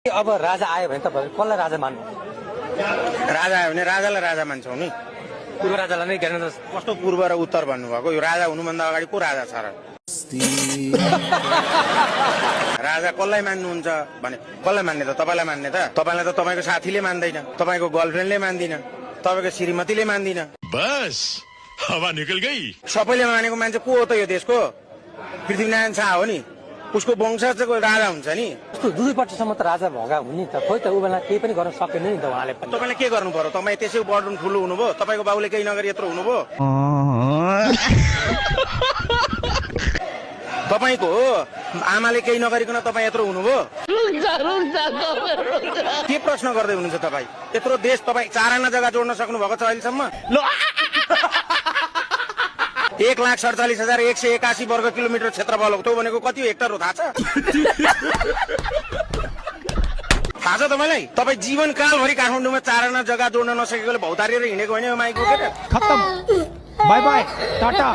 अब राजा आयो भने तपाईहरु कसलाई राजा मान्नु? राजा आयो भने राजालाई राजा मान्छौ नि। पूर्व राजालाई नै ज्ञानेन्द्र कस्तो पूर्व र उत्तर भन्नुभएको? यो राजा हुनुभन्दा अगाडि को राजा छ र? राजा कसलाई मान्नुहुन्छ भने कसलाई मान्ने त? तपाईलाई मान्ने त? तपाईलाई त तपाईको साथीले मान्दैन, तपाईको गर्लफ्रेन्डले मान्दिन, तपाईको श्रीमतीले मान्दिन। बस हावा निकल गई। सबैले मानेको मान्छे को हो त यो देशको? पृथ्वीनारायण शाह हो नि, उसको वंशजको राजा हुन्छ नि। कस्तो 2 वर्षसम्म त राजा भगा हुने त, खोइ त उ बेला केही पनि गर्न सकेन नि त उहाँले पनि। तपाईले के गर्नु पर्यो? तपाई त्यसै बर्डन ठुलो हुनुभयो, तपाईको बाबुले केही नगरी यत्रो हुनुभयो। तपाईको आमाले केही नगरिकन तपाई यत्रो हुनुभयो। के प्रश्न गर्दै हुनुहुन्छ तपाई? यत्रो देश तपाई 4 आना जग्गा जोड्न सक्नु भएको छ अहिलेसम्म? 1,47,181 वर्ग किलोमिटर क्षेत्रफल हो। त्यो भनेको कति हेक्टर हो थाहा छ? थाहा छ तपाईलाई? तपाई जीवनकालभरि काठमाडौँमा 4 आना जग्गा जोड्न नसकेकोले भौतारिएर हिँडेको होइन यो माइक बोकेर। खत्म, बाय बाय, टाटा।